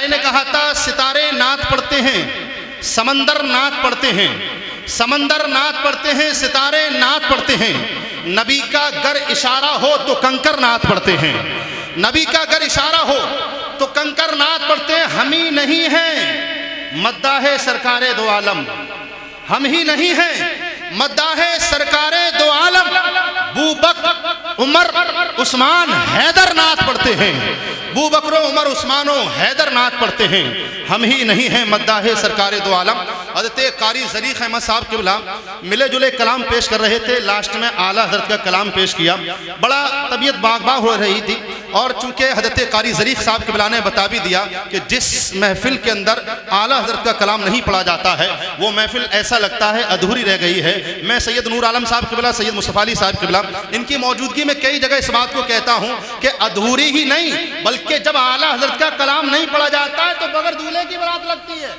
نے کہا تھا ستارے نعت پڑھتے ہیں، سمندر نعت پڑھتے ہیں، سمندر نعت پڑھتے ہیں، ستارے نعت پڑھتے ہیں، نبی کا گر اشارہ ہو تو کنکر نعت پڑھتے ہیں، نبی کا گر اشارہ ہو تو کنکر نعت پڑھتے ہیں۔ ہم ہی نہیں ہیں مداح سرکار دو عالم، ہم ہی نہیں ہیں مداح سرکار دو عالم، ابو بکر عمر عثمان حیدر نعت پڑھتے ہیں، ابو بکر عمر عثمان و حیدر نعت پڑھتے ہیں، ہم ہی نہیں ہیں مداح سرکار دو عالم۔ حضرت قاری ذریق احمد صاحب قبلہ ملے جلے کلام پیش کر رہے تھے، لاسٹ میں اعلیٰ حضرت کا کلام پیش کیا، بڑا طبیعت باغ باغ ہو رہی تھی، اور چونکہ حضرت قاری ذریق صاحب قبلہ نے بتا بھی دیا کہ جس محفل کے اندر اعلیٰ حضرت کا کلام نہیں پڑھا جاتا ہے وہ محفل ایسا لگتا ہے ادھوری رہ گئی ہے۔ میں سید نور عالم صاحب قبلہ، سید مصطفیٰ علی صاحب قبلہ، ان کی موجودگی میں کئی جگہ اس بات کو کہتا ہوں کہ ادھوری ہی نہیں بلکہ جب اعلیٰ حضرت کا کلام نہیں پڑھا جاتا ہے تو بغیر دولہے کی برات لگتی ہے،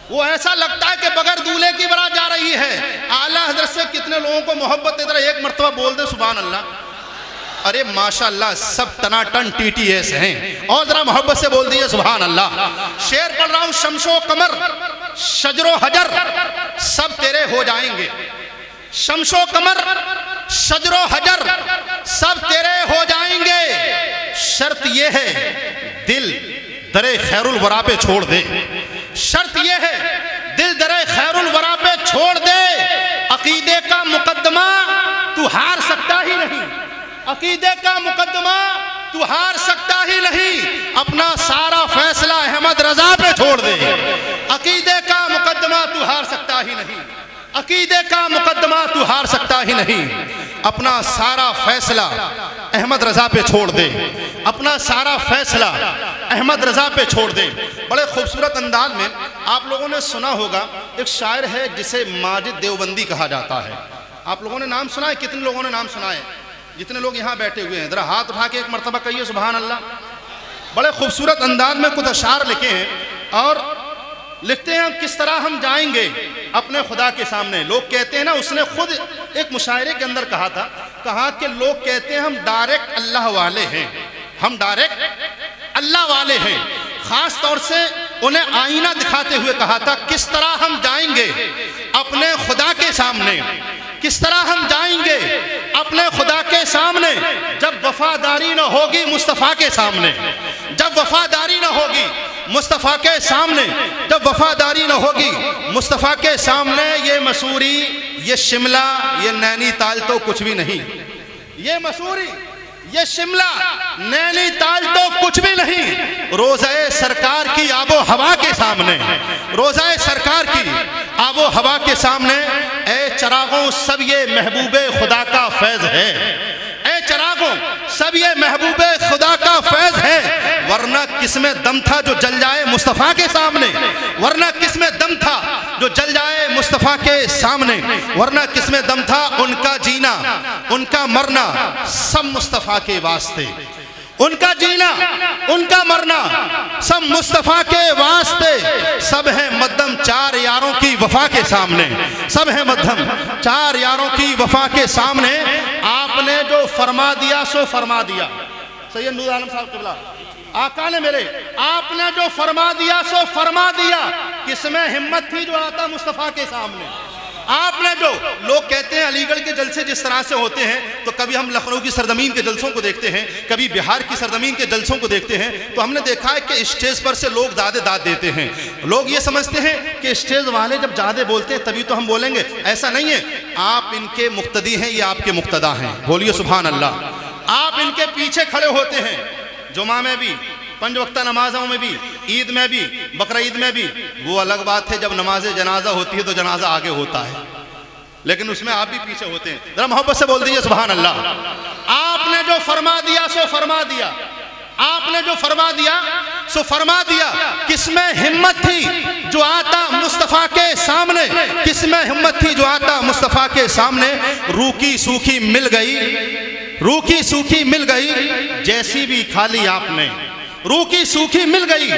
وہ ایسا لگتا ہے کہ بغیر دولہے کی برات جا رہی ہے۔ اعلیٰ حضرت سے کتنے لوگوں کو محبت ہے، ذرا ایک مرتبہ بول دے سبحان اللہ۔ ارے ماشاءاللہ سب ٹناٹن ٹی ٹی ایس ہیں، اور ذرا محبت سے بول دیئے سبحان اللہ۔ شعر پڑھ رہا ہوں، شمس و قمر شجر و حجر سب تیرے ہو جائیں گے، شمس و قمر شجر و حجر سب تیرے ہو جائیں گے، شرط یہ ہے دل در خیر الورا پہ چھوڑ دے، شرط یہ ہے دل در خیر الورا پہ چھوڑ دے، عقیدے کا مقدمہ تو ہار سکتا ہی نہیں، عقیدے کا مقدمہ تو ہار سکتا ہی نہیں، اپنا سارا فیصلہ احمد رضا پہ چھوڑ دے، عقیدے کا مقدمہ تو ہار سکتا ہی نہیں، عقیدے کا مقدمہ تو ہار سکتا ہی نہیں، اپنا سارا فیصلہ احمد رضا پہ چھوڑ دے، اپنا سارا فیصلہ احمد رضا پہ چھوڑ دے۔ بڑے خوبصورت انداز میں آپ لوگوں نے سنا ہوگا، ایک شاعر ہے جسے ماجد دیوبندی کہا جاتا ہے، آپ لوگوں نے نام سنا ہے؟ کتنے لوگوں نے نام سنا ہے؟ جتنے لوگ یہاں بیٹھے ہوئے ہیں ذرا ہاتھ اٹھا کے ایک مرتبہ کہیے سبحان اللہ۔ بڑے خوبصورت انداز میں کچھ اشعار لکھے ہیں، اور لکھتے ہیں کس طرح ہم جائیں گے اپنے خدا کے سامنے۔ لوگ کہتے ہیں نا، اس نے خود ایک مشاعرے کے اندر کہا تھا، کہا کہ لوگ کہتے ہیں ہم ڈائریکٹ اللہ والے ہیں، ہم ڈائریکٹ اللہ والے ہیں، خاص طور سے انہیں آئینہ دکھاتے ہوئے کہا تھا کس طرح ہم جائیں گے اپنے خدا کے سامنے، کس طرح ہم جائیں گے اپنے خدا کے سامنے جب وفاداری نہ ہوگی مصطفیٰ کے سامنے، جب وفاداری نہ ہوگی مصطفیٰ کے سامنے، جب وفاداری نہ ہوگی مصطفیٰ کے سامنے۔ یہ مسوری، یہ شملہ، یہ نینی تال تو کچھ بھی نہیں، یہ مسوری، یہ شملہ، نینی تال تو کچھ بھی نہیں، روضہ سرکار کی آب و ہوا کے سامنے، روضہ سرکار کی آب و ہوا کے سامنے۔ اے چراغوں سب یہ محبوب خدا کا فیض ہے، اے چراغوں سب یہ محبوب خدا کا فیض ہے، ورنہ کس میں دم تھا جو جل جائے مصطفیٰ کے سامنے، ورنہ کس میں دم تھا جو جل جائے مصطفیٰ کے سامنے، ورنہ کس میں دم تھا، ان کا جینا ان کا مرنا سب مصطفیٰ کے واسطے، ان کا جینا ان کا مرنا سب مصطفیٰ کے واسطے، سب ہیں مدھم چار یاروں کی وفا کے سامنے، سب ہیں مدھم چار یاروں کی وفا کے سامنے۔ آپ نے جو فرما دیا سو فرما دیا، سید نور عالم صاحب قبلہ آقا نے میرے، آپ نے جو فرما دیا سو فرما دیا، کس میں ہمت تھی جو آتا مصطفیٰ کے سامنے۔ آپ نے جو، لوگ کہتے ہیں علی گڑھ کے جلسے جس طرح سے ہوتے ہیں تو کبھی ہم لکھنؤ کی سرزمین کے جلسوں کو دیکھتے ہیں، کبھی بہار کی سرزمین کے جلسوں کو دیکھتے ہیں، تو ہم نے دیکھا ہے کہ اسٹیج پر سے لوگ زیادہ داد دیتے ہیں، لوگ یہ سمجھتے ہیں کہ اسٹیج والے جب زیادہ بولتے ہیں تبھی تو ہم بولیں گے، ایسا نہیں ہے، آپ ان کے مقتدی ہیں، یہ آپ کے مقتدا ہیں، بولیے سبحان اللہ۔ آپ ان کے پیچھے کھڑے ہوتے ہیں، جمعہ میں بھی، پنج وقتہ نمازوں میں بھی، عید میں بھی، بقرہ عید میں بھی۔ وہ الگ بات ہے جب نماز جنازہ ہوتی ہے تو جنازہ آگے ہوتا ہے، لیکن اس میں آپ بھی پیچھے ہوتے ہیں، ذرا محبت سے بول دیجئے سبحان اللہ۔ آپ نے جو فرما دیا سو فرما دیا، آپ نے جو فرما دیا سو فرما دیا، کس میں ہمت تھی جو آتا مصطفیٰ کے سامنے، کس میں ہمت تھی جو آتا مصطفیٰ کے سامنے۔ روکی سوکھی مل گئی، روکی سوکھی مل گئی جیسی بھی کھالی آپ نے، روکی سوکھی مل گئی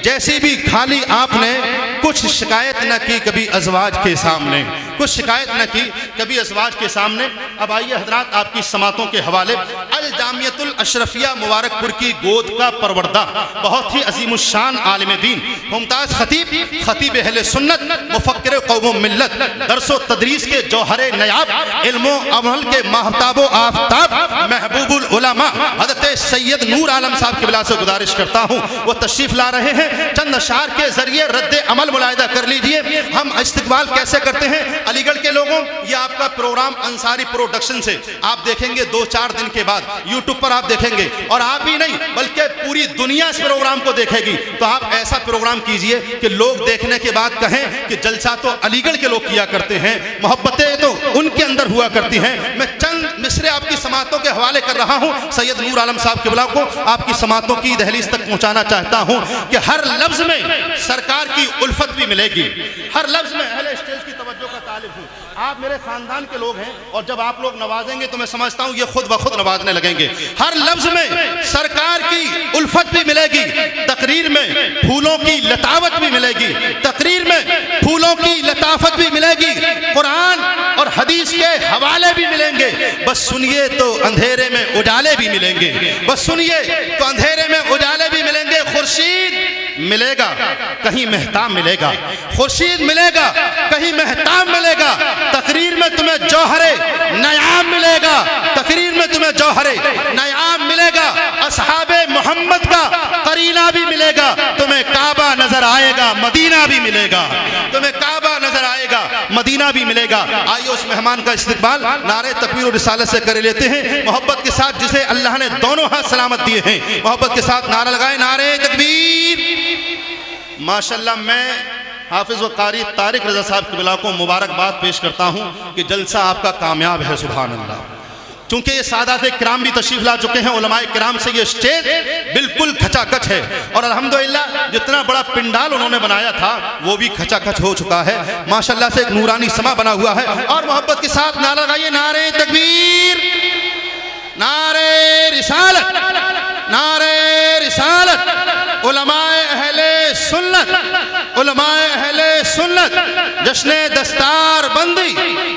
جیسی بھی کھالی آپ نے، کچھ شکایت نہ کی کبھی ازواج کے سامنے، کچھ شکایت نہ کی کبھی ازواج کے سامنے۔ اب آئیے حضرات آپ کی سماعتوں کے حوالے الجامعۃ الاشرفیہ مبارک پور کی گود کا پروردہ، بہت ہی عظیم الشان عالم دین، ممتاز خطیب، خطیب اہل سنت، مفکر قوم و ملت، درس و تدریس کے جوہر نیاب، علم و عمل کے ماہتاب و آفتاب، محبوب العلماء حضرت سید نور عالم صاحب کی بلا سے گزارش کرتا ہوں وہ تشریف لا رہے ہیں، چند اشعار کے ذریعے رد عمل ملاحظہ کر لیجئے۔ ہم استقبال کیسے کرتے ہیں علی گڑھ کے لوگوں؟ یہ آپ کا پروگرام انصاری پروڈکشن سے آپ دیکھیں گے 2-4 دن کے بعد یوٹیوب پر آپ دیکھیں گے، اور آپ ہی نہیں بلکہ پوری دنیا اس پروگرام کو دیکھے گی۔ تو آپ ایسا پروگرام کیجئے کہ لوگ دیکھنے کے بعد کہیں کہ جلسہ تو علی گڑھ کے لوگ کیا کرتے ہیں، محبتیں تو ان کے اندر ہوا کرتی ہیں۔ میں چند مصرے آپ کی سماعتوں کے حوالے کر رہا ہوں، سید نور عالم صاحب قبلہ کو آپ کی سماعتوں کی دہلیز تک پہنچانا چاہتا ہوں کہ ہر لفظ میں سرکار کی الفت بھی ملے گی، ہر لفظ میں اہل اسٹیج کی توجہ کا طالب ہوں۔ آپ میرے خاندان کے لوگ ہیں اور جب آپ لوگ نوازیں گے تو میں سمجھتا ہوں یہ خود بخود نوازنے لگیں گے۔ ہر لفظ میں سرکار کی الفت بھی ملے گی، تقریر میں پھولوں کی لطافت بھی ملے گی، تقریر میں پھولوں کی لطافت بھی ملے گی، قرآن اور حدیث کے حوالے بھی ملیں گے۔ بس سنیے تو اندھیرے میں اجالے بھی ملیں گے، بس سنیے تو اندھیرے میں اجالے بھی ملیں گے۔ خورشید ملے گا کہیں مہتاب ملے گا، خورشید ملے گا کہیں مہتاب ملے گا، تقریر میں تمہیں جوہر نیام ملے گا، تقریر میں تمہیں جوہر نیام ملے گا، اصحاب محمد کا قرینہ بھی ملے گا، تمہیں کعبہ نظر آئے گا مدینہ بھی ملے گا، تمہیں کعبہ نظر آئے گا مدینہ بھی ملے گا۔ آئیے اس مہمان کا استقبال نعرہ تکبیر و رسالت سے کر لیتے ہیں، محبت کے ساتھ جسے اللہ نے دونوں ہاتھ سلامت دیے ہیں، محبت کے ساتھ نعرہ لگائے، نعرہ تکبیر۔ ماشاءاللہ میں حافظ و قاری طارق رضا صاحب قبلہ کو مبارکباد پیش کرتا ہوں کہ جلسہ آپ کا کامیاب ہے، سبحان اللہ۔ چونکہ یہ سادات کرام بھی تشریف لا چکے ہیں، علماء کرام سے یہ سٹیج بالکل کھچا کھچ ہے، اور الحمدللہ جتنا بڑا پنڈال انہوں نے بنایا تھا وہ بھی کھچا کھچ ہو چکا ہے، ماشاءاللہ سے ایک نورانی سما بنا ہوا ہے۔ اور محبت کے ساتھ نعرہ لگائیے، نعرہ تکبیر، نعرہ رسالت، نعرہ رسالت۔ علماء اہل سنت، علماء اہل سنت، جشن دستار بندی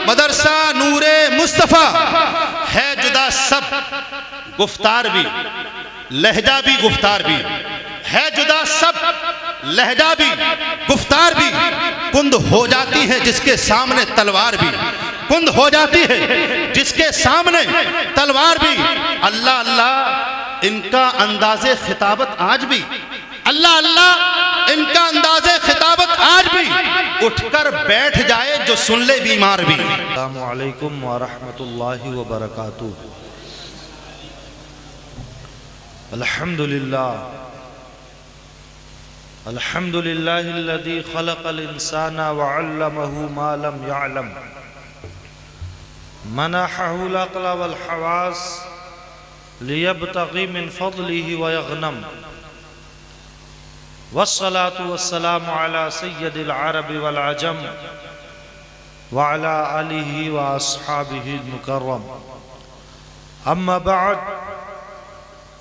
مدرسہ نور مصطفیٰ، ہے جدا سب گفتار بھی لہجہ بھی گفتار بھی، ہے جدا سب لہجہ بھی گفتار بھی، کند ہو جاتی ہے جس کے سامنے تلوار بھی، کند ہو جاتی ہے جس کے سامنے تلوار بھی۔ اللہ اللہ ان کا انداز خطابت آج بھی، اللہ اللہ ان کا انداز خطابت آج بھی، اٹھ کر بیٹھ جائے جو سن لے بیمار بھی۔ السلام علیکم ورحمۃ اللہ وبرکاتہ۔ الحمدللہ الحمدللہ الذی خلق الانسان وعلمہ ما لم يعلم، منحہ العقل والحواس لیبتغی من فضلہ ویغنم، والصلاة والسلام علی سید العرب والعجم وعلی آلہ واصحابہ المکرم، اما بعد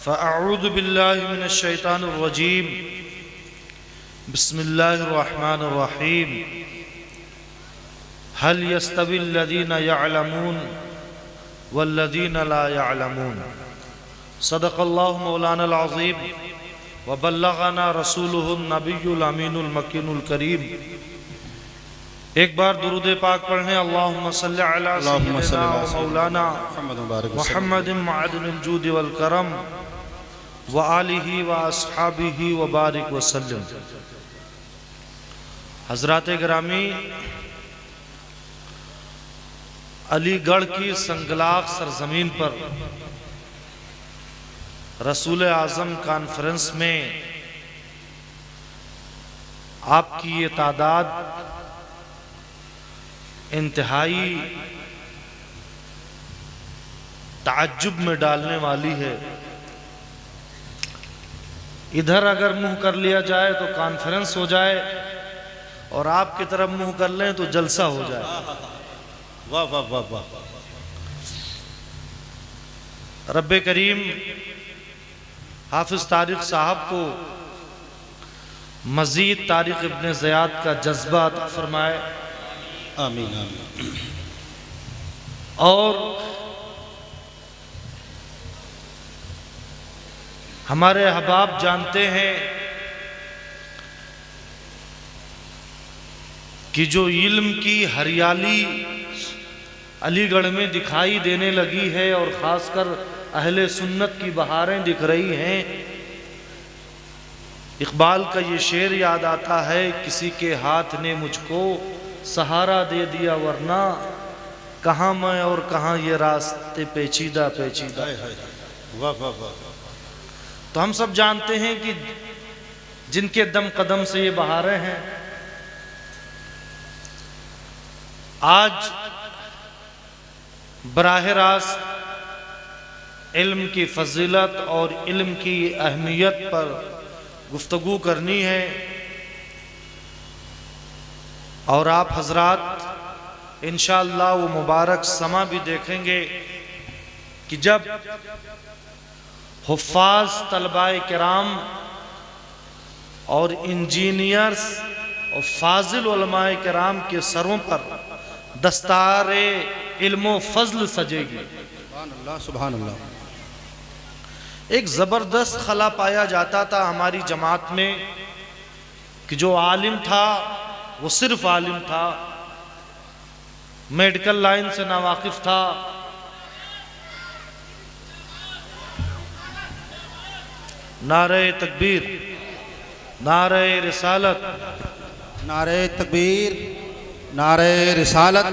فاعوذ باللہ من الشیطان الرجیم، بسم اللہ الرحمن الرحیم، هل يستوي الذين يعلمون والذين لا يعلمون، صدق اللہ مولانا العظیم وبلغنا رسولہ النبی الامین المکین الکریم۔ ایک بار درود پاک پڑھیں، اللہم صلی علی سیدنا و مولانا محمد معدن الجود والکرم وآلہ واصحابہ وبارک وسلم۔ حضرات گرامی، علی گڑھ کی سنگلاخ سرزمین پر رسول اعظم کانفرنس میں آپ کی یہ تعداد انتہائی تعجب میں ڈالنے والی ہے۔ ادھر اگر منہ کر لیا جائے تو کانفرنس ہو جائے، اور آپ کی طرف منہ کر لیں تو جلسہ ہو جائے۔ واہ واہ واہ واہ۔ رب کریم حافظ طارق صاحب کو مزید طارق ابن زیاد کا جذبہ عطا فرمائے، آمین آمین۔ اور ہمارے احباب جانتے ہیں کہ جو علم کی ہریالی علی گڑھ میں دکھائی دینے لگی ہے اور خاص کر اہل سنت کی بہاریں دکھ رہی ہیں، اقبال کا یہ شعر یاد آتا ہے، کسی کے ہاتھ نے مجھ کو سہارا دے دیا ورنہ کہاں میں اور کہاں یہ راستے پیچیدہ پیچیدہ۔ واہ واہ واہ۔ تو ہم سب جانتے ہیں کہ جن کے دم قدم سے یہ بہاریں ہیں، آج براہ راست علم کی فضیلت اور علم کی اہمیت پر گفتگو کرنی ہے، اور آپ حضرات انشاءاللہ وہ مبارک سما بھی دیکھیں گے کہ جب حفاظ طلباء کرام اور انجینئرز اور فاضل علماء کرام کے سروں پر دستار علم و فضل سجے گی۔ سبحان اللہ سبحان اللہ۔ ایک زبردست خلا پایا جاتا تھا ہماری جماعت میں کہ جو عالم تھا وہ صرف عالم تھا، میڈیکل لائن سے ناواقف تھا، نعرہ تکبیر، نعرہ رسالت، نعرہ تکبیر، نعرہ رسالت،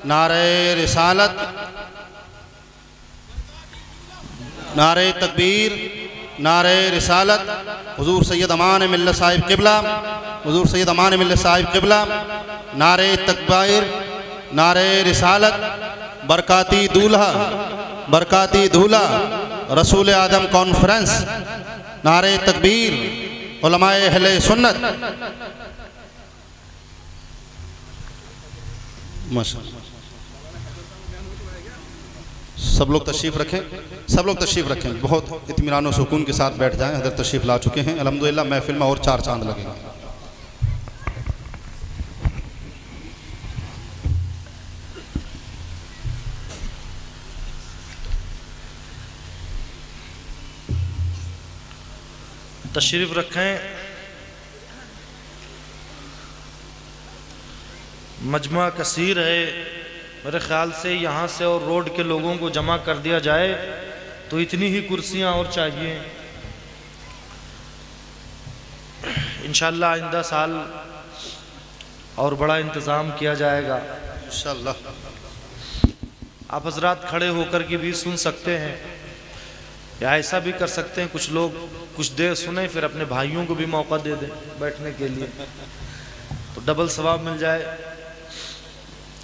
نعرہ رسالت، نعرہ تکبیر، نعرہ رسالت، حضور سید امان ملت صاحب قبلہ، حضور سید امان ملت صاحب قبلہ، نعرہ تکبیر، نعرہ رسالت، برکاتی دولہا، برکاتی دولہا، رسول آدم کانفرنس، نعرہ تکبیر، علماء اہل سنت۔ ماشاءاللہ۔ سب لوگ تشریف رکھیں، سب لوگ تشریف رکھیں، بہت اطمینان و سکون کے ساتھ بیٹھ جائیں، حضرت تشریف لا چکے ہیں، الحمدللہ محفل میں اور 4 چاند لگیں گے۔ تشریف رکھیں۔ مجمع کثیر ہے، میرے خیال سے یہاں سے اور روڈ کے لوگوں کو جمع کر دیا جائے تو اتنی ہی کرسیاں اور چاہیے۔ انشاءاللہ آئندہ سال اور بڑا انتظام کیا جائے گا انشاءاللہ۔ آپ حضرات کھڑے ہو کر کے بھی سن سکتے ہیں، یا ایسا بھی کر سکتے ہیں کچھ لوگ کچھ دیر سنیں پھر اپنے بھائیوں کو بھی موقع دے دیں بیٹھنے کے لیے، تو ڈبل ثواب مل جائے۔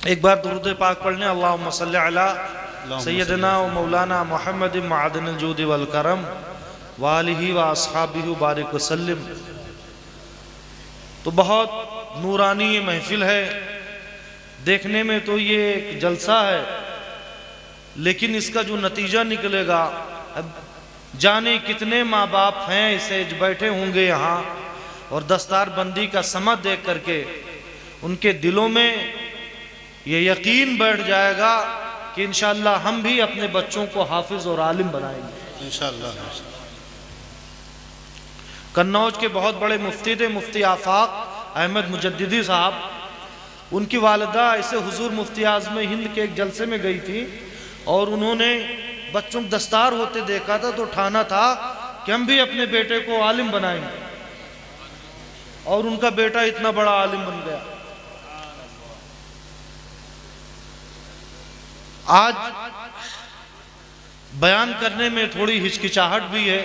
ایک بار درود پاک پڑھ لیں، اللہم صلی علی سیدنا و مولانا محمد معدن الجود والکرم وآلہ و اصحابہ بارک وسلم۔ تو بہت نورانی یہ محفل ہے، دیکھنے میں تو یہ ایک جلسہ ہے، لیکن اس کا جو نتیجہ نکلے گا، اب جانے کتنے ماں باپ ہیں اسے بیٹھے ہوں گے یہاں، اور دستار بندی کا سمت دیکھ کر کے ان کے دلوں میں یہ یقین بیٹھ جائے گا کہ انشاءاللہ ہم بھی اپنے بچوں کو حافظ اور عالم بنائیں گے انشاءاللہ۔ قنوج کے بہت بڑے مفتی تھے، مفتی آفاق احمد مجددی صاحب، ان کی والدہ ایسے حضور مفتی اعظم ہند کے ایک جلسے میں گئی تھی، اور انہوں نے بچوں کو دستار ہوتے دیکھا تھا تو ٹھانا تھا کہ ہم بھی اپنے بیٹے کو عالم بنائیں گے، اور ان کا بیٹا اتنا بڑا عالم بن گیا۔ آج بیان کرنے میں تھوڑی ہچکچاہٹ بھی ہے،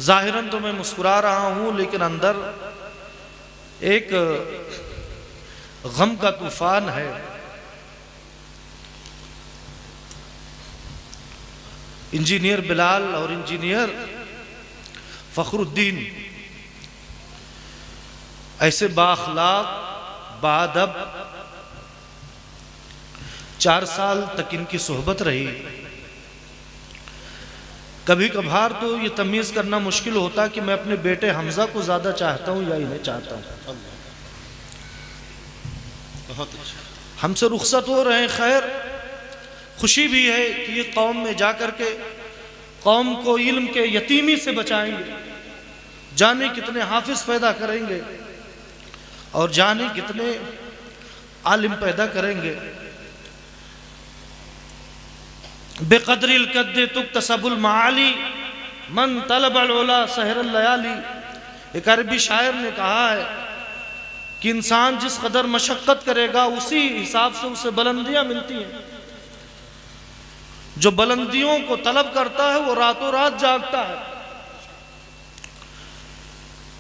ظاہراً تو میں مسکرا رہا ہوں لیکن اندر ایک غم کا طوفان ہے۔ انجینئر بلال اور انجینئر فخر الدین ایسے بااخلاق باادب، 4 سال تک ان کی صحبت رہی، کبھی کبھار تو یہ تمیز کرنا مشکل ہوتا کہ میں اپنے بیٹے حمزہ کو زیادہ چاہتا ہوں یا انہیں چاہتا ہوں. بہت اچھا. ہم سے رخصت ہو رہے ہیں، خیر خوشی بھی ہے کہ یہ قوم میں جا کر کے قوم کو علم کے یتیمی سے بچائیں گے، جانے کتنے حافظ پیدا کریں گے اور جانے کتنے عالم پیدا کریں گے. بقدر القد تکتسب المعالی من طلب العلا سحر اللیالی. ایک عربی شاعر نے کہا ہے کہ انسان جس قدر مشقت کرے گا اسی حساب سے اسے بلندیاں ملتی ہیں. جو بلندیوں کو طلب کرتا ہے وہ راتوں رات جاگتا ہے.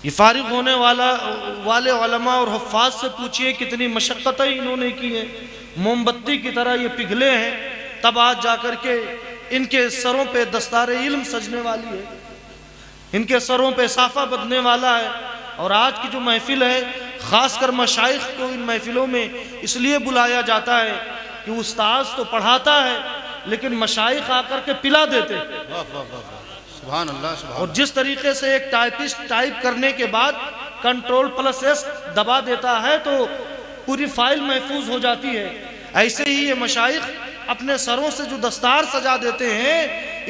یہ فارغ ہونے والے علماء اور حفاظ سے پوچھئے کتنی مشقتیں انہوں نے کی ہیں، موم بتی کی طرح یہ پگھلے ہیں، تب آج جا کر کے ان کے سروں پہ دستار علم سجنے والی ہے، ان کے سروں پہ صافہ بدنے والا ہے. اور آج کی جو محفل ہے، خاص کر مشائخ کو ان محفلوں میں اس لیے بلایا جاتا ہے کہ استاذ تو پڑھاتا ہے لیکن مشائخ آ کر کے پلا دیتے. سبحان اللہ. سبحان. اور جس طریقے سے ایک ٹائپسٹ ٹائپ کرنے کے بعد کنٹرول+S دبا دیتا ہے تو پوری فائل محفوظ ہو جاتی ہے، ایسے ہی یہ مشائخ اپنے سروں سے جو دستار سجا دیتے ہیں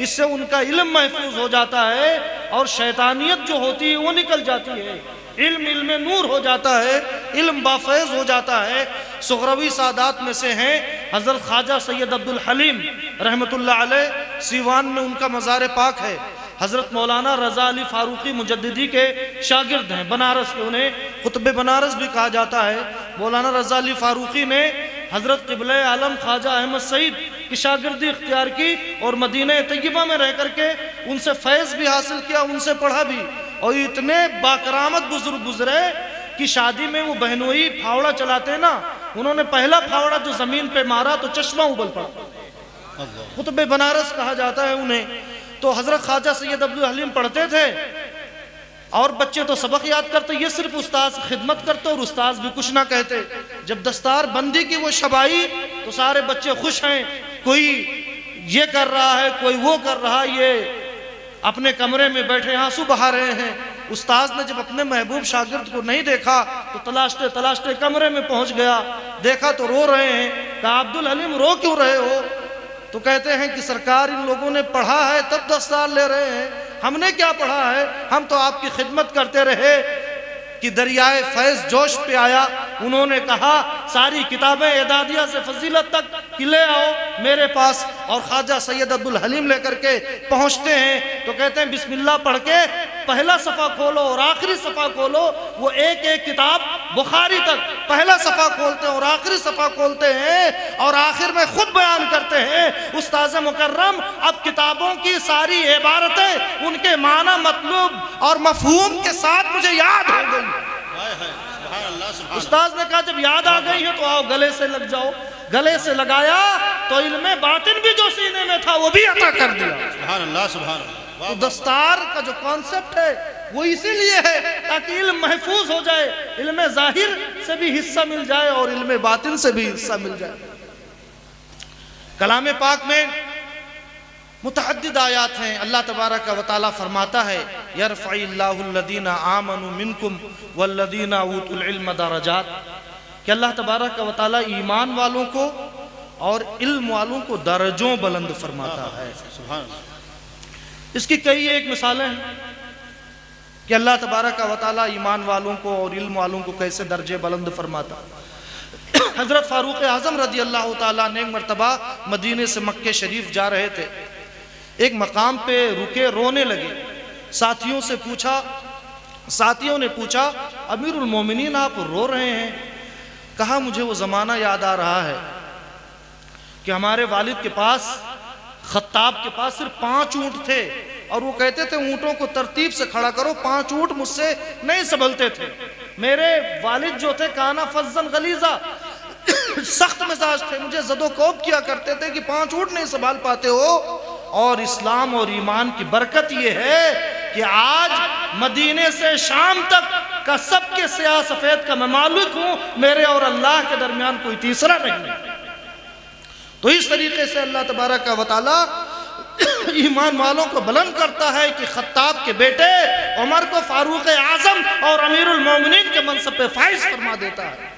اس سے ان کا علم محفوظ ہو جاتا ہے اور شیطانیت جو ہوتی ہے وہ نکل جاتی ہے. علم نور ہو جاتا ہے، علم بافیض ہو جاتا ہے. سغروی سادات میں سے ہیں حضرت خواجہ سید عبدالحلیم رحمت اللہ علیہ، سیوان میں ان کا مزار پاک ہے. حضرت مولانا رضا علی فاروقی مجددی کے شاگرد ہیں، بنارس کے، انہیں قطب بنارس بھی کہا جاتا ہے. مولانا رضا علی فاروقی نے حضرت قبلہ عالم خواجہ احمد سعید کی شاگردی اختیار کی اور مدینہ طیبہ میں رہ کر کے ان سے فیض بھی حاصل کیا، ان سے پڑھا بھی. اور اتنے باکرامت بزرگ گزرے کہ شادی میں وہ بہنوئی پھاوڑا چلاتے نا، انہوں نے پہلا پھاوڑا جو زمین پہ مارا تو چشمہ ابل پڑا. قطب بنارس کہا جاتا ہے انہیں. تو حضرت خواجہ سید عبدالحلیم پڑھتے تھے اور بچے تو سبق یاد کرتے، یہ صرف استاذ خدمت کرتے اور استاذ بھی کچھ نہ کہتے. جب دستار بندی کی وہ شب آئی تو سارے بچے خوش ہیں، کوئی یہ کر رہا ہے کوئی وہ کر رہا ہے، یہ اپنے کمرے میں بیٹھے آنسو بہا رہے ہیں. استاذ نے جب اپنے محبوب شاگرد کو نہیں دیکھا تو تلاشتے تلاشتے کمرے میں پہنچ گیا، دیکھا تو رو رہے ہیں. کہا عبدالحلیم رو کیوں رہے ہو؟ تو کہتے ہیں کہ سرکار ان لوگوں نے پڑھا ہے تب دستار لے رہے ہیں، ہم نے کیا پڑھا ہے، ہم تو آپ کی خدمت کرتے رہے. کہ دریائے فیض جوش پہ آیا، انہوں نے کہا ساری کتابیں اعدادیہ سے فضیلت تک کہ لے آؤ میرے پاس. اور خواجہ سید عبدالحلیم لے کر کے پہنچتے ہیں تو کہتے ہیں بسم اللہ پڑھ کے پہلا صفحہ کھولو اور آخری صفحہ کھولو. وہ ایک ایک کتاب بخاری تک پہلا صفحہ کھولتے ہیں اور آخری صفحہ کھولتے ہیں اور آخر میں خود بیان کرتے ہیں استاذ مکرم اب کتابوں کی ساری عبارتیں ان کے معنی مطلوب اور مفہوم کے ساتھ مجھے یاد ہو گئی. استاذ نے کہا جب یاد آ گئی ہے تو آؤ گلے سے لگ جاؤ. گلے سے لگایا تو علم باطن بھی جو سینے میں تھا وہ بھی عطا کر دیا. سبحان اللہ. سبحان اللہ. تو دستار کا جو کانسیپٹ ہے وہ اسی لیے ہے تاکہ علم محفوظ ہو جائے، علم ظاہر سے بھی حصہ مل جائے اور علم باطن سے بھی حصہ مل جائے. کلام پاک میں متعدد آیات ہیں. اللہ تبارک و تعالیٰ فرماتا ہے یرفع اللہ الذین آمنوا منکم والذین اوتوا العلم درجات، کہ اللہ تبارک و تعالیٰ ایمان والوں کو اور علم والوں کو درجوں بلند فرماتا ہے. سبحان اللہ. اس کی کئی ایک مثالیں ہیں کہ اللہ تبارک و تعالیٰ ایمان والوں کو اور علم والوں کو کیسے درجے بلند فرماتا. حضرت فاروق اعظم رضی اللہ تعالیٰ نے ایک مرتبہ مدینے سے مکہ شریف جا رہے تھے، ایک مقام پہ رکے، رونے لگے. ساتھیوں نے پوچھا امیر المومنین آپ رو رہے ہیں؟ کہا مجھے وہ زمانہ یاد آ رہا ہے کہ ہمارے والد کے پاس، خطاب کے پاس صرف 5 اونٹ تھے اور وہ کہتے تھے اونٹوں کو ترتیب سے کھڑا کرو، 5 اونٹ مجھ سے نہیں سنبھلتے تھے. میرے والد جو تھے کانا فظن غلیظہ، سخت مزاج تھے، مجھے زد و کوب کیا کرتے تھے کہ 5 اونٹ نہیں سنبھال پاتے ہو. اور اسلام اور ایمان کی برکت یہ ہے کہ آج مدینے سے شام تک کا سب کے سیاہ سفید کا میں مالک ہوں، میرے اور اللہ کے درمیان کوئی تیسرا نہیں. تو اس طریقے سے اللہ تبارک و تعالی ایمان والوں کو بلند کرتا ہے کہ خطاب کے بیٹے عمر کو فاروق اعظم اور امیر المومنین کے منصب پہ فائز فرما دیتا ہے۔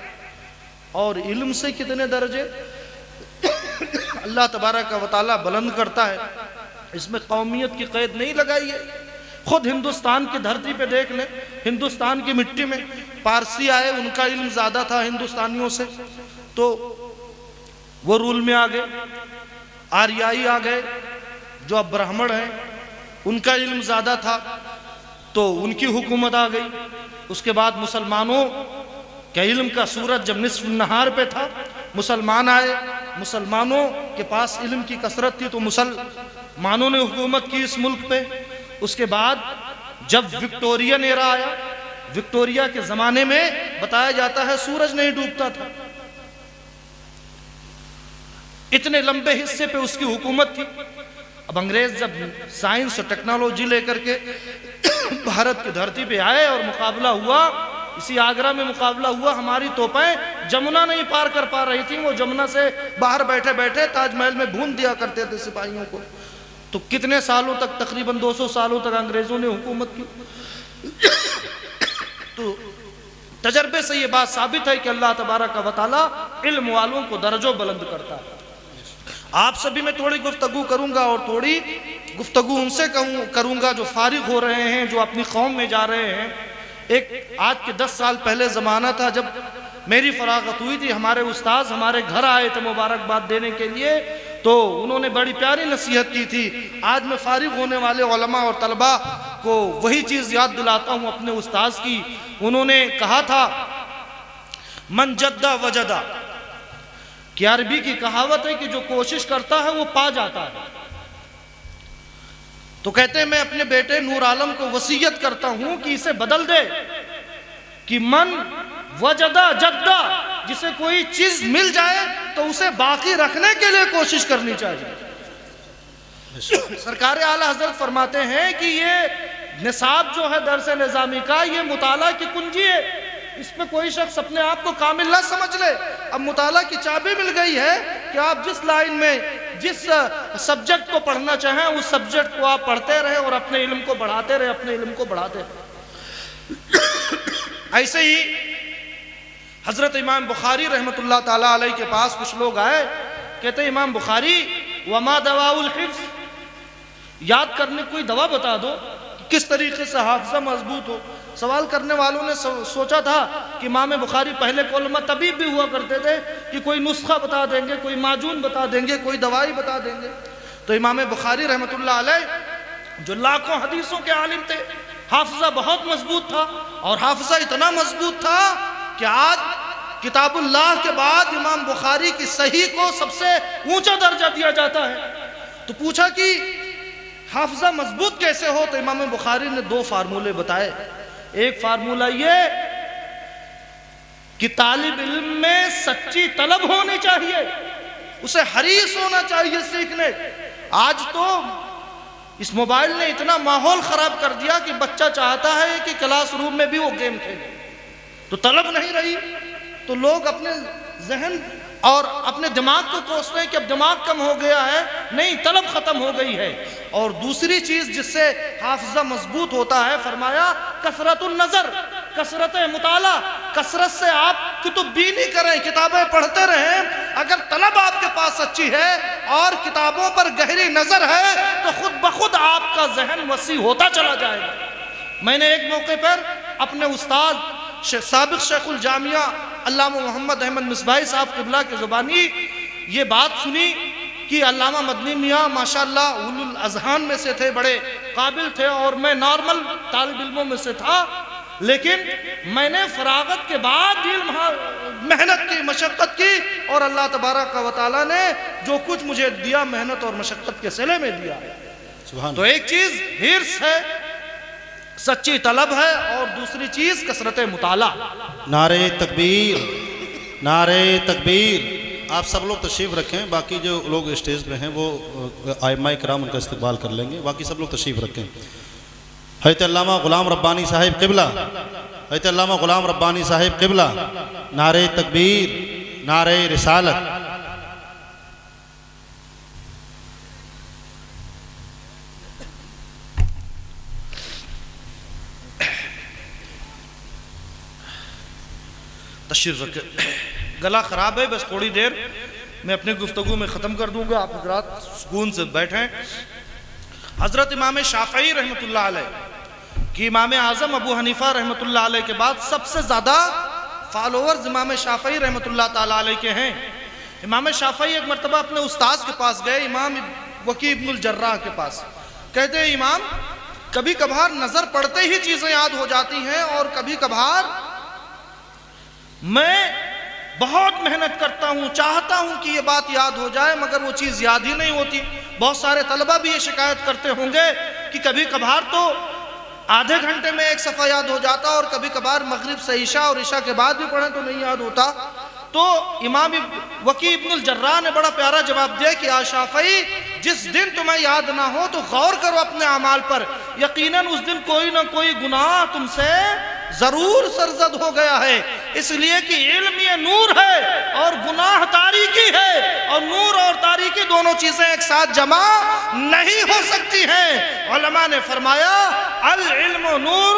اور علم سے کتنے درجے اللہ تبارک و تعالی بلند کرتا ہے، اس میں قومیت کی قید نہیں لگائی ہے۔ خود ہندوستان کی دھرتی پہ دیکھ لیں، ہندوستان کی مٹی میں پارسی آئے، ان کا علم زیادہ تھا ہندوستانیوں سے، تو وہ رول میں آ گئے۔ آریائی آ گئے جو اب برہمن ہیں، ان کا علم زیادہ تھا تو ان کی حکومت آ گئی۔ اس کے بعد مسلمانوں کے علم کا سورج جب نصف النہار پہ تھا، مسلمان آئے، مسلمانوں کے پاس علم کی کثرت تھی تو مسلمانوں نے حکومت کی اس ملک پہ۔ اس کے بعد جب وکٹورین ایرا آیا، وکٹوریہ کے زمانے میں بتایا جاتا ہے سورج نہیں ڈوبتا تھا، اتنے لمبے حصے پہ اس کی حکومت تھی۔ اب انگریز جب سائنس اور ٹیکنالوجی لے کر کے بھارت کی دھرتی پہ آئے اور مقابلہ ہوا، اسی آگرہ میں مقابلہ ہوا، ہماری توپیں جمنا نہیں پار کر پا رہی تھیں، وہ جمنا سے باہر بیٹھے بیٹھے تاج محل میں بھون دیا کرتے تھے سپاہیوں کو۔ تو کتنے سالوں تک، تقریباً 200 سالوں تک انگریزوں نے حکومت کی۔ تو تجربے سے یہ بات ثابت ہے کہ اللہ تبارک و تعالی علم والوں کو درجوں بلند کرتا ہے۔ آپ سے بھی میں تھوڑی گفتگو کروں گا، اور تھوڑی گفتگو ان سے کروں گا جو فارغ ہو رہے ہیں، جو اپنی قوم میں جا رہے ہیں۔ ایک آج کے 10 سال پہلے زمانہ تھا جب میری فراغت ہوئی تھی، ہمارے استاذ ہمارے گھر آئے تھے مبارکباد دینے کے لیے، تو انہوں نے بڑی پیاری نصیحت کی تھی۔ آج میں فارغ ہونے والے علماء اور طلباء کو وہی چیز یاد دلاتا ہوں اپنے استاذ کی۔ انہوں نے کہا تھا من جدہ وجدہ، کہ عربی کی کہاوت ہے کہ جو کوشش کرتا ہے وہ پا جاتا ہے۔ تو کہتے ہیں میں اپنے بیٹے نور عالم کو وصیت کرتا ہوں کہ اسے بدل دے، کہ من وجدہ جدہ، جسے کوئی چیز مل جائے تو اسے باقی رکھنے کے لیے کوشش کرنی چاہیے۔ سرکار اعلیٰ حضرت فرماتے ہیں کہ یہ نصاب جو ہے درس نظامی کا، یہ مطالعہ کی کنجی ہے، اس پہ کوئی شخص اپنے آپ کو کامل نہ سمجھ لے۔ اب مطالعہ کی چابی مل گئی ہے کہ آپ جس لائن میں، جس سبجیکٹ کو پڑھنا چاہیں اس سبجیکٹ کو آپ پڑھتے رہیں اور اپنے علم کو بڑھاتے رہیں، اپنے علم کو بڑھاتے رہیں۔ ایسے ہی حضرت امام بخاری رحمۃ اللہ تعالیٰ علیہ کے پاس کچھ لوگ آئے، کہتے ہیں امام بخاری وما دواء الحفظ، یاد کرنے کوئی دوا بتا دو، کس طریقے سے حافظہ مضبوط ہو۔ سوال کرنے والوں نے سوچا تھا کہ امام بخاری پہلے کے علماء طبیب بھی ہوا کرتے تھے، کہ کوئی نسخہ بتا دیں گے، کوئی معجون بتا دیں گے، کوئی دوائی بتا دیں گے۔ تو امام بخاری رحمۃ اللہ علیہ جو لاکھوں حدیثوں کے عالم تھے، حافظہ بہت مضبوط تھا، اور حافظہ اتنا مضبوط تھا کہ آج کتاب اللہ کے بعد امام بخاری کی صحیح کو سب سے اونچا درجہ دیا جاتا ہے۔ تو پوچھا کہ حافظہ مضبوط کیسے ہو؟ تو امام بخاری نے 2 فارمولے بتائے۔ ایک فارمولہ یہ کہ طالب علم میں سچی طلب ہونی چاہیے، اسے حریص ہونا چاہیے سیکھنے۔ آج تو اس موبائل نے اتنا ماحول خراب کر دیا کہ بچہ چاہتا ہے کہ کلاس روم میں بھی وہ گیم کھیلے، تو طلب نہیں رہی۔ تو لوگ اپنے ذہن اور اپنے دماغ کو کوستے ہیں کہ اب دماغ کم ہو گیا ہے، نہیں، طلب ختم ہو گئی ہے۔ اور دوسری چیز جس سے حافظہ مضبوط ہوتا ہے، فرمایا کثرت النظر، کثرت مطالعہ، کثرت سے آپ کتب بینی کریں، کتابیں پڑھتے رہیں۔ اگر طلب آپ کے پاس اچھی ہے اور کتابوں پر گہری نظر ہے تو خود بخود آپ کا ذہن وسیع ہوتا چلا جائے گا۔ میں نے ایک موقع پر اپنے استاد سابق شیخ الجامعہ علامہ محمد احمد مصباحی صاحب قبلہ کے زبانی یہ بات سنی کہ علامہ مدنی میاں ماشاءاللہ اولو الاذہان میں سے تھے، بڑے قابل تھے، اور میں نارمل طالب علموں میں سے تھا، لیکن میں نے فراغت کے بعد محنت کی، مشقت کی، اور اللہ تبارک و تعالیٰ نے جو کچھ مجھے دیا محنت اور مشقت کے صلے میں دیا۔ تو ایک چیز حرص ہے، سچی طلب ہے، اور دوسری چیز کثرت مطالعہ۔ نعرہ تکبیر، نعرہ تکبیر۔ آپ سب لوگ تشریف رکھیں، باقی جو لوگ اسٹیج پہ ہیں وہ ائمہ کرام ان کا استقبال کر لیں گے، باقی سب لوگ تشریف رکھیں۔ حضرت علامہ غلام ربانی صاحب قبلہ، حضرت علامہ غلام ربانی صاحب قبلہ، نعرہ تکبیر، نعرہ رسالت۔ تشریف رکھے. گلا خراب ہے، بس تھوڑی دیر میں اپنی گفتگو میں ختم کر دوں گا، آپ حضرات سکون سے بیٹھیں. حضرت امام شافعی رحمۃ اللہ علیہ کہ امام اعظم ابو حنیفہ رحمۃ اللہ علیہ کے بعد سب سے زیادہ فالوورز امام شافعی رحمۃ اللہ تعالیٰ علیہ کے ہیں. امام شافعی ایک مرتبہ اپنے استاذ کے پاس گئے، امام وکی ابن الجراح کے پاس. کہتے ہیں امام کبھی کبھار نظر پڑتے ہی چیزیں یاد ہو جاتی ہیں، اور کبھی کبھار میں بہت محنت کرتا ہوں، چاہتا ہوں کہ یہ بات یاد ہو جائے، مگر وہ چیز یاد ہی نہیں ہوتی. بہت سارے طلبہ بھی یہ شکایت کرتے ہوں گے کہ کبھی کبھار تو آدھے گھنٹے میں ایک صفحہ یاد ہو جاتا، اور کبھی کبھار مغرب سے عشاء اور عشاء کے بعد بھی پڑھیں تو نہیں یاد ہوتا. تو امام وکی ابن الجراح نے بڑا پیارا جواب دیا کہ شافعی جس دن تمہیں یاد نہ ہو تو غور کرو اپنے اعمال پر، یقیناً اس دن کوئی نہ کوئی گناہ تم سے ضرور سرزد ہو گیا ہے. اس لیے کہ علم یہ نور ہے اور گناہ تاریکی ہے، اور نور اور تاریکی دونوں چیزیں ایک ساتھ جمع نہیں ہو سکتی ہیں. علماء نے فرمایا العلم نور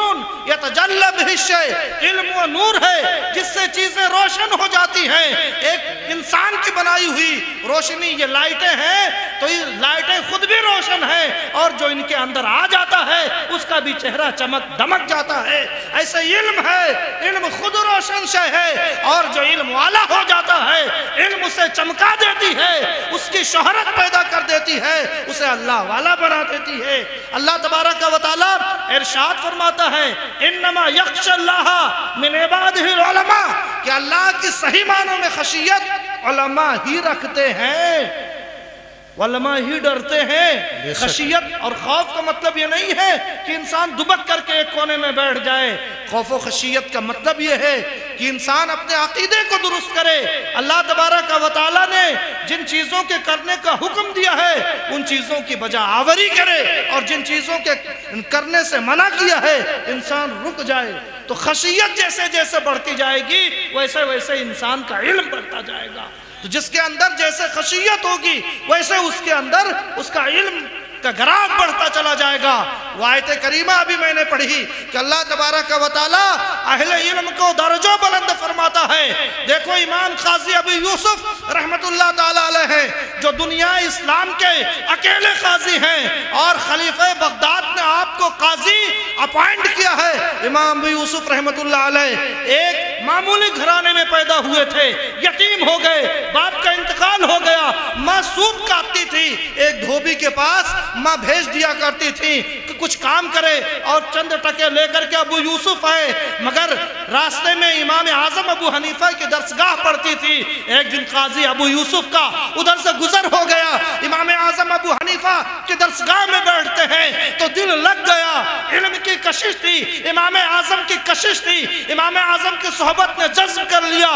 یتجلی بہ الشیء، علم وہ نور ہے جس سے چیزیں روشن ہو جاتی ہیں. ایک انسان کی بنائی ہوئی روشنی یہ لائٹیں ہیں، تو یہ لائٹیں خود بھی روشن ہیں، اور جو ان کے اندر آ جاتا ہے اس کا بھی چہرہ چمک دمک جاتا ہے. ایسے علم ہے، علم خود روشن شے ہے، اور جو علم والا ہو جاتا ہے علم اسے چمکا دیتی ہے، اس کی شہرت پیدا کر دیتی ہے، اسے اللہ والا بنا دیتی ہے. اللہ تبارک و تعالیٰ ارشاد فرماتا ہے انما یخشی اللہ من عبادہ العلماء، کہ اللہ کی صحیح معنوں میں خشیت علماء ہی رکھتے ہیں، علماء ہی ڈرتے ہیں. خشیت اور خوف کا مطلب یہ نہیں ہے کہ انسان دبک کر کے ایک کونے میں بیٹھ جائے. خوف و خشیت کا مطلب یہ ہے کہ انسان اپنے عقیدے کو درست کرے. اللہ تبارک و تعالیٰ نے جن چیزوں کے کرنے کا حکم دیا ہے ان چیزوں کی بجا آوری کرے، اور جن چیزوں کے کرنے سے منع کیا ہے انسان رک جائے. تو خشیت جیسے جیسے بڑھتی جائے گی ویسے ویسے انسان کا علم بڑھتا جائے گا. تو جس کے اندر جیسے خشیت ہوگی ویسے اس کے اندر اس کا علم کا گراف بڑھتا چلا جائے گا. وہ آیت کریمہ ابھی میں نے پڑھی کہ اللہ تبارک و تعالیٰ اہل علم کو درجہ بلند فرماتا ہے. دیکھو امام قاضی ابو یوسف رحمت اللہ تعالیٰ علیہ ہیں، جو دنیا اسلام کے اکیلے قاضی ہیں، اور خلیفہ بغداد نے آپ کو قاضی اپوائنٹ کیا ہے. امام ابو یوسف رحمت اللہ علیہ ایک معمولی گھرانے میں پیدا ہوئے تھے، یتیم ہو گئے، باپ کا انتقال ہو گیا، ماں سوت کاٹتی تھی، ایک دھوبی کے پاس ماں بھیج دیا کرتی تھی کہ کچھ کام کرے، اور چند ٹکے لے کر کے ابو یوسف آئے. مگر راستے میں امام اعظم ابو حنیفہ کی درسگاہ پڑتی تھی. ایک دن قاضی ابو یوسف کا ادھر سے گزر ہو گیا، امام اعظم ابو حنیفہ کی درسگاہ میں بیٹھتے ہیں تو دل لگ گیا. علم کی کشش تھی، امام اعظم کی کشش تھی، امام اعظم کی صحبت نے جذب کر لیا.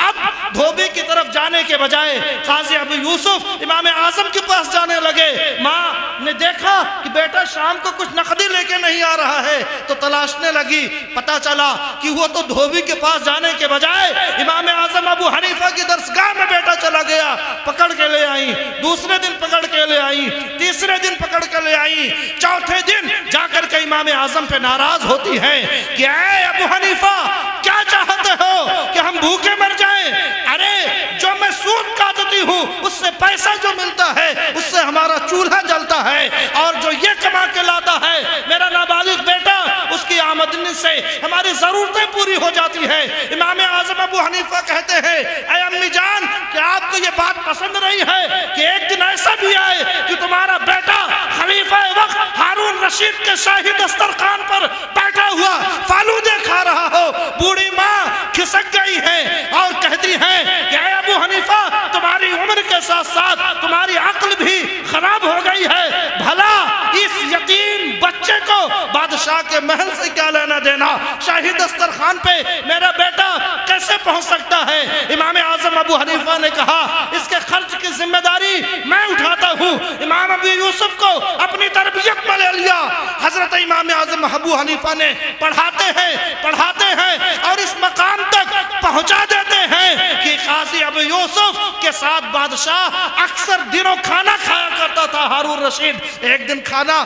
اب دھوبی کی طرف جانے کے بجائے قاضی ابو یوسف امام اعظم کے پاس جانے لگے. ماں نے دیکھا کہ بیٹا شام کو کچھ نقدی لے کے نہیں آ رہا ہے تو تلاشنے لگی. پتا چلا کہ وہ تو دھوبی کے پاس جانے کے بجائے امام اعظم ابو حنیفہ کی درسگاہ میں بیٹا چلا گیا. پکڑ کے لے آئی، دوسرے دن پکڑ کے لے آئی، تیسرے دن پکڑ کے لے آئی، چوتھے دن جا کر کے امام اعظم پہ ناراض ہوتی ہے کہ اے ابو حنیفہ کیا چاہتے ہو کہ ہم بھوکے مر جائیں؟ ارے جو میں سود کاٹتی ہوں اس سے پیسہ جو ملتا ہے اس سے ہمارا چولہا جلتا ہے، اور جو یہ کما کے لاتا ہے میرا نابالغ بیٹا اس کی آمدنی سے ہماری ضرورتیں پوری ہو جاتی ہیں. امام اعظم ابو حنیفہ کہتے ہیں اے امی جان کہ آپ کو یہ بات پسند نہیں ہے کہ ایک دن ایسا بھی آئے کہ تمہارا بیٹا خلیفہ وقت ہارون رشید کے شاہی دسترخوان پر بیٹھا ہوا فالودے کھا رہا ہو. بوڑھی ماں کھسک گئی ہے اور کہتی ہے کہ اے ابو حنیفہ تمہاری عمر کے ساتھ ساتھ تمہاری عقل بھی خراب ہو گئی ہے، بھلا اس یتیم بچے کو بادشاہ کے محل سے کیا لینا دینا؟ شاہی دسترخوان پہ میرا بیٹا کیسے پہنچ سکتا ہے؟ امام اعظم ابو حنیفہ نے کہا اس کے خرچ کی ذمہ داری میں اٹھاتا ہوں. امام ابو یوسف کو اپنی تربیت میں لے لیا. حضرت امام اعظم ابو حنیفہ نے پڑھاتے ہیں اور اس مقام تک پہنچا دیتے ہیں کہ قاضی ابو یوسف کے ساتھ بادشاہ اکثر دنوں کھانا کھایا کرتا تھا. ہارون رشید ایک دن کھانا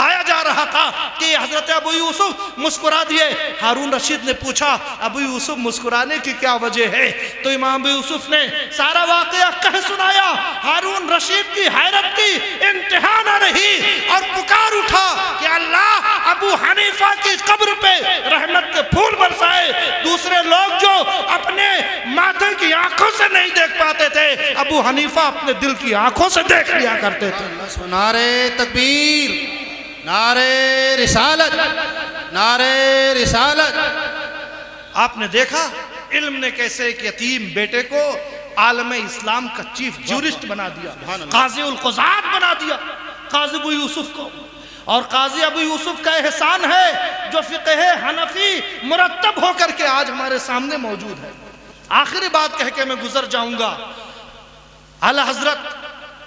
دکھایا جا رہا تھا کہ حضرت ابو یوسف مسکرا دیے۔ ہارون رشید نے پوچھا ابو یوسف مسکرانے کی کیا وجہ ہے؟ تو امام ابو یوسف نے سارا واقعہ کہہ سنایا۔ ہارون رشید کی حیرت کی انتہا نہ رہی اور پکار اٹھا کہ اللہ ابو حنیفہ کی قبر پہ رحمت کے پھول برسائے۔ دوسرے لوگ جو اپنے ماتھے کی آنکھوں سے نہیں دیکھ پاتے تھے، ابو حنیفہ اپنے دل کی آنکھوں سے دیکھ لیا کرتے تھے۔ نعرے تکبیر، نعرے رسالت، نعرے رسالت۔ آپ نے دیکھا علم نے کیسے ایک یتیم بیٹے کو عالم اسلام کا چیف جورسٹ بنا دیا، قاضی القضات بنا دیا قاضی ابو یوسف کو۔ اور قاضی ابو یوسف کا احسان ہے جو فقہ حنفی مرتب ہو کر کے آج ہمارے سامنے موجود ہے۔ آخری بات کہہ کے میں گزر جاؤں گا۔ اعلیٰ حضرت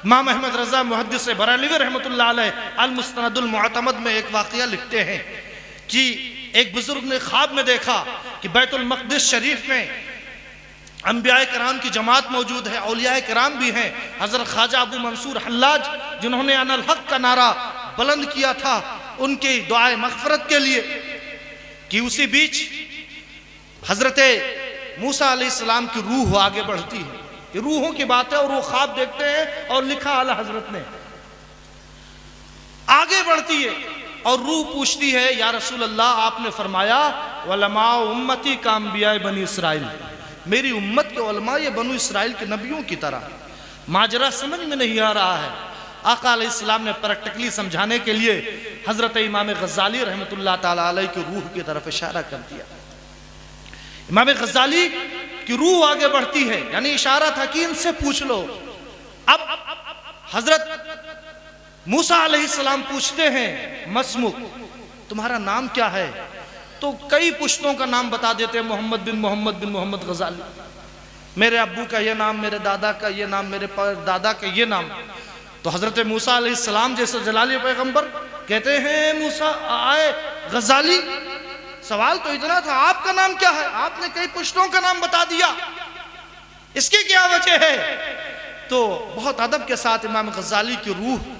امام احمد رضا محدث بریلوی رحمۃ اللہ علیہ المستند المعتمد میں ایک واقعہ لکھتے ہیں کہ ایک بزرگ نے خواب میں دیکھا کہ بیت المقدس شریف میں انبیاء کرام کی جماعت موجود ہے، اولیاء کرام بھی ہیں۔ حضرت خواجہ ابو منصور حلاج جنہوں نے انا الحق کا نعرہ بلند کیا تھا، ان کی دعائے مغفرت کے لیے، کہ اسی بیچ حضرت موسیٰ علیہ السلام کی روح آگے بڑھتی ہے۔ یہ روحوں کی بات ہے اور وہ خواب دیکھتے ہیں اور لکھا اعلیٰ حضرت نے، آگے بڑھتی ہے اور روح پوچھتی ہے یا رسول اللہ آپ نے فرمایا علماء امتی کا انبیاء بنی اسرائیل، میری امت کے علماء یہ بنو اسرائیل کے نبیوں کی طرح۔ ماجرا سمجھ میں نہیں آ رہا ہے۔ آقا علیہ السلام نے پریکٹیکلی سمجھانے کے لیے حضرت امام غزالی رحمۃ اللہ تعالیٰ علیہ کی روح کی طرف اشارہ کر دیا۔ امام غزالی کی روح آگے بڑھتی ہے، یعنی اشارہ تھا کہ ان سے پوچھ لو۔ اب حضرت موسیٰ علیہ السلام پوچھتے ہیں مسموک تمہارا نام کیا ہے؟ تو کئی پشتوں کا نام بتا دیتے ہیں، محمد بن محمد غزالی، میرے ابو کا یہ نام، میرے دادا کا یہ نام، میرے دادا کا یہ نام۔ تو حضرت موسیٰ علیہ السلام جیسے جلالی پیغمبر کہتے ہیں موسیٰ آئے غزالی، سوال تو اتنا تھا آپ کا نام کیا ہے؟ آپ نے کئی پشتوں کا نام بتا دیا، اس کی کیا وجہ ہے؟ تو بہت ادب کے ساتھ امام غزالی کی روح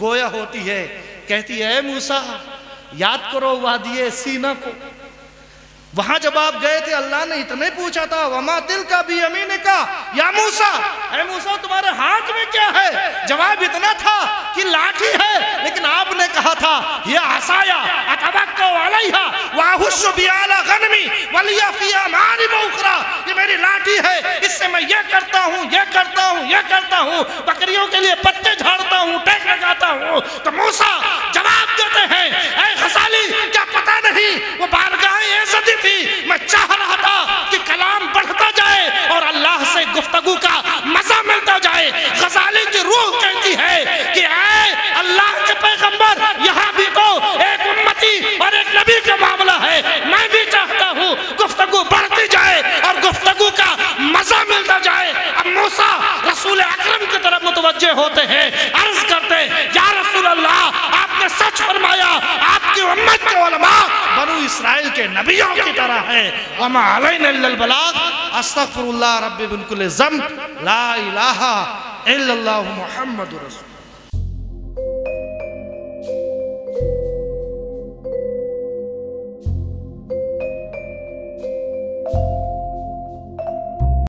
گویا ہوتی ہے، کہتی ہے اے موسیٰ یاد کرو وادی سینا کو، وہاں جب آپ گئے تھے اللہ نے اتنے پوچھا تھا وما تلک بیمینک یا موسیٰ، اے موسیٰ تمہارے ہاتھ میں کیا ہے؟ جواب اتنا تھا کہ لاٹھی ہے، لیکن آپ نے کہا تھا یہ عصایا اتوکل علیہا واہش بہا علی غنمی ولی فیہا مآرب اخری، یہ میری لاٹھی ہے، اس سے میں یہ کرتا ہوں، یہ کرتا ہوں، یہ کرتا ہوں، بکریوں کے لیے پتے جھاڑتا ہوں، ٹیک لگاتا ہوں۔ تو موسیٰ جواب دیتے ہیں اے غزالی کیا پتہ نہیں وہ بارگاہ عزتی تھی، میں چاہ رہا تھا کہ کلام بڑھتا جائے اور اللہ سے گفتگو کا مزہ ملتا جائے۔ غزالی کی روح کہتی ہے کہ اے اللہ کے پیغمبر یہاں بھی تو ایک امتی اور ایک نبی کا معاملہ ہے، میں بھی چاہتا ہوں گفتگو بڑھتی جائے اور گفتگو کا مزہ ملتا جائے۔ اب موسیٰ رسول اکرم کی طرف متوجہ ہوتے ہیں، عرض کرتے ہیں یا رسول اللہ آپ نے سچ فرمایا، آپ کی امت کے علماء بنو اسرائیل کے نبیوں کی طرح ہے۔ وما علینا الا البلاغ، استغفر اللہ رب من کل ذنب، لا الہ الا اللہ محمد رسول